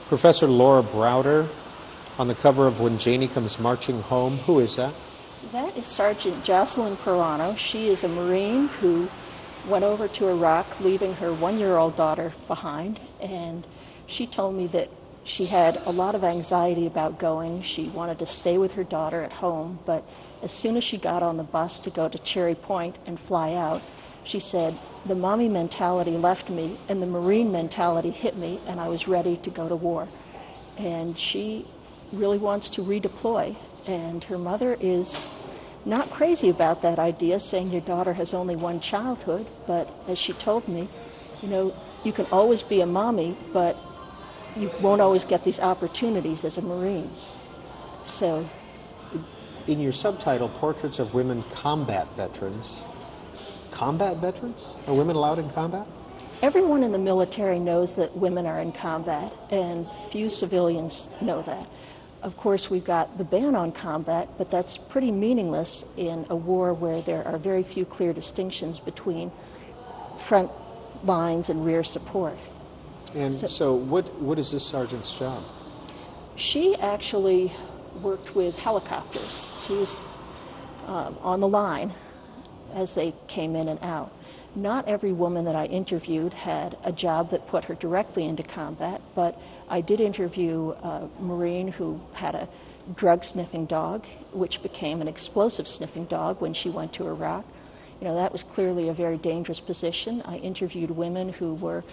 Professor Laura Browder on the cover of When Janey Comes Marching Home. Who is that? That is Sergeant Jocelyn Perano. She is a Marine who went over to Iraq, leaving her one-year-old daughter behind, and she told me that she had a lot of anxiety about going. She wanted to stay with her daughter at home, but as soon as she got on the bus to go to Cherry Point and fly out, she said, the mommy mentality left me and the Marine mentality hit me, and I was ready to go to war. And she really wants to redeploy, and her mother is not crazy about that idea, saying your daughter has only one childhood, but as she told me, you know, you can always be a mommy, but you won't always get these opportunities as a Marine. So, in your subtitle, Portraits of Women Combat Veterans, combat veterans? Are women allowed in combat? Everyone in the military knows that women are in combat, and few civilians know that. Of course, we've got the ban on combat, but that's pretty meaningless in a war where there are very few clear distinctions between front lines and rear support. And so what is this sergeant's job? She actually worked with helicopters. She was on the line as they came in and out. Not every woman that I interviewed had a job that put her directly into combat, but I did interview a Marine who had a drug-sniffing dog, which became an explosive-sniffing dog when she went to Iraq. You know, that was clearly a very dangerous position. I interviewed women who were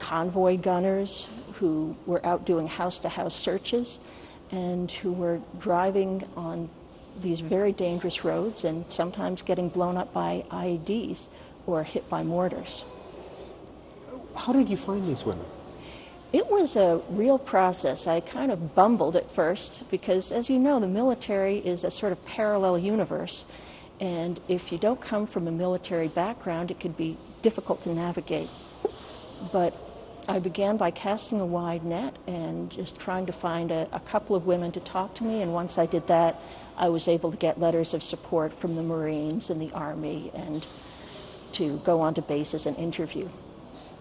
convoy gunners, who were out doing house-to-house searches, and who were driving on these very dangerous roads and sometimes getting blown up by IEDs or hit by mortars. How did you find these women? It was a real process. I kind of bumbled at first because, as you know, the military is a sort of parallel universe, and if you don't come from a military background, it can be difficult to navigate. But I began by casting a wide net and just trying to find a couple of women to talk to me, and once I did that, I was able to get letters of support from the Marines and the Army and to go onto bases and interview.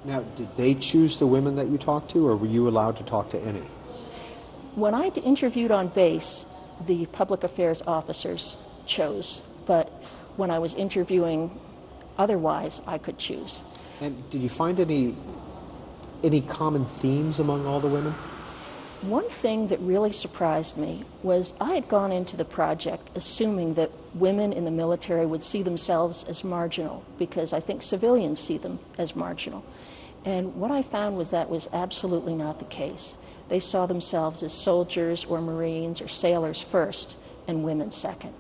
Now, did they choose the women that you talked to, or were you allowed to talk to any? When I interviewed on base, the public affairs officers chose, but when I was interviewing otherwise, I could choose. And did you find any common themes among all the women? One thing that really surprised me was I had gone into the project assuming that women in the military would see themselves as marginal, because I think civilians see them as marginal. And what I found was that was absolutely not the case. They saw themselves as soldiers or Marines or sailors first and women second.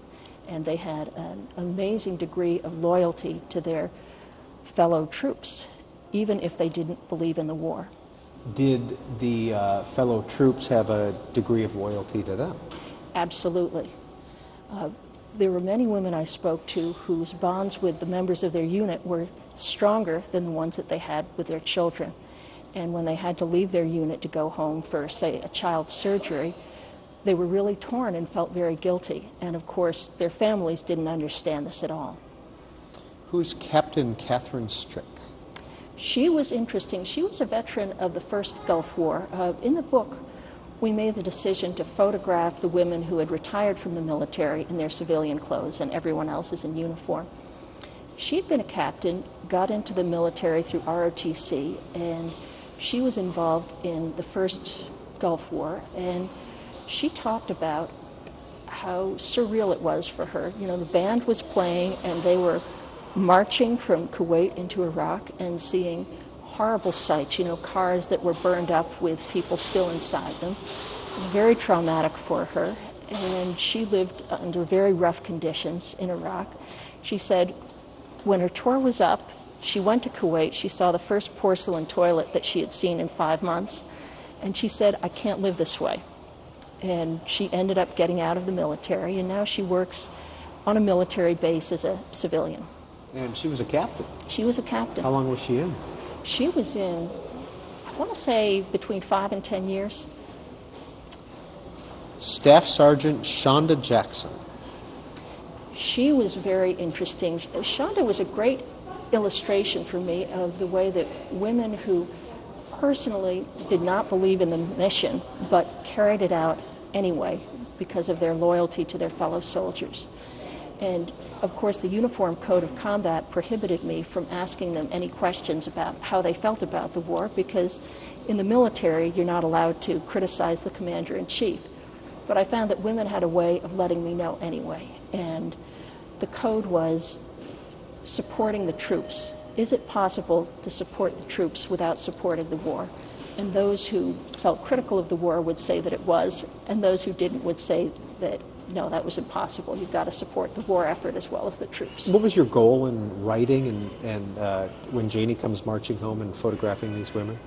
And they had an amazing degree of loyalty to their fellow troops, even if they didn't believe in the war. Did the fellow troops have a degree of loyalty to them? Absolutely. There were many women I spoke to whose bonds with the members of their unit were stronger than the ones that they had with their children. And when they had to leave their unit to go home for, say, a child's surgery, they were really torn and felt very guilty. And of course, their families didn't understand this at all. Who's Captain Catherine Strick? She was interesting. She was a veteran of the first Gulf War. In the book, we made the decision to photograph the women who had retired from the military in their civilian clothes, and everyone else is in uniform. She had been a captain, got into the military through ROTC, and she was involved in the first Gulf War, and she talked about how surreal it was for her. You know, the band was playing, and they were marching from Kuwait into Iraq and seeing horrible sights, you know, cars that were burned up with people still inside them. It was very traumatic for her, and she lived under very rough conditions in Iraq. She said when her tour was up, she went to Kuwait, she saw the first porcelain toilet that she had seen in 5 months, and she said, I can't live this way. And she ended up getting out of the military, and now she works on a military base as a civilian. And she was a captain? She was a captain. How long was she in? She was in, I want to say, between 5 and 10 years. Staff Sergeant Shonda Jackson. She was very interesting. Shonda was a great illustration for me of the way that women who personally did not believe in the mission, but carried it out anyway because of their loyalty to their fellow soldiers. And of course, the Uniform Code of Combat prohibited me from asking them any questions about how they felt about the war, because in the military, you're not allowed to criticize the commander-in-chief. But I found that women had a way of letting me know anyway. And the code was supporting the troops. Is it possible to support the troops without supporting the war? And those who felt critical of the war would say that it was, and those who didn't would say that, no, that was impossible. You've got to support the war effort as well as the troops. What was your goal in writing and when Janey comes marching home and photographing these women?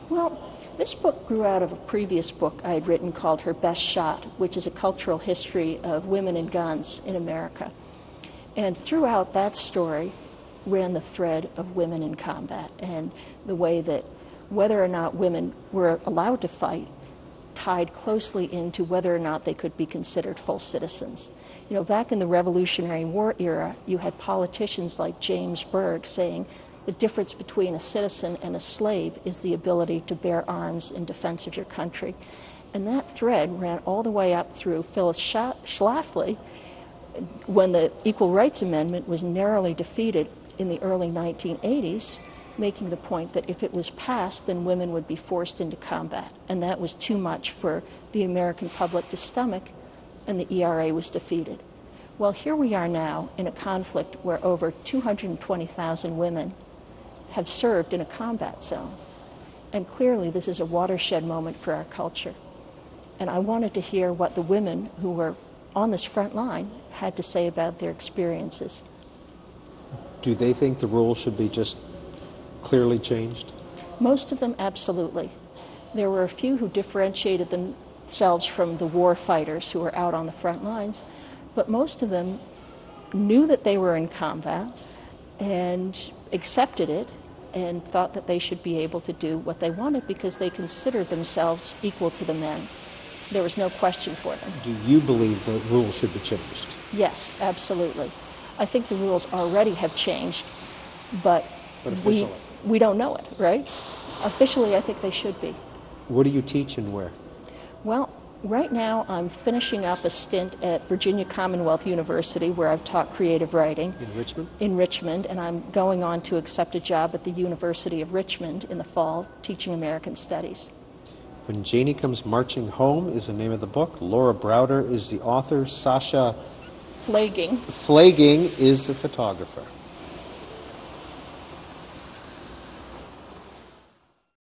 Well, this book grew out of a previous book I had written called Her Best Shot, which is a cultural history of women and guns in America. And throughout that story ran the thread of women in combat, and the way that whether or not women were allowed to fight tied closely into whether or not they could be considered full citizens. You know, back in the Revolutionary War era, you had politicians like James Berg saying the difference between a citizen and a slave is the ability to bear arms in defense of your country. And that thread ran all the way up through Phyllis Schlafly when the Equal Rights Amendment was narrowly defeated in the early 1980s, making the point that if it was passed, then women would be forced into combat. And that was too much for the American public to stomach, and the ERA was defeated. Well, here we are now in a conflict where over 220,000 women have served in a combat zone. And clearly this is a watershed moment for our culture. And I wanted to hear what the women who were on this front line had to say about their experiences. Do they think the rules should be just clearly changed? Most of them, absolutely. There were a few who differentiated themselves from the war fighters who were out on the front lines, but most of them knew that they were in combat and accepted it and thought that they should be able to do what they wanted because they considered themselves equal to the men. There was no question for them. Do you believe the rules should be changed? Yes, absolutely. I think the rules already have changed, but we don't know it, right? Officially, I think they should be. What do you teach and where? Well, right now I'm finishing up a stint at Virginia Commonwealth University where I've taught creative writing. In Richmond? In Richmond, and I'm going on to accept a job at the University of Richmond in the fall teaching American Studies. When Janey Comes Marching Home is the name of the book. Laura Browder is the author. Sasha Flagging is the photographer.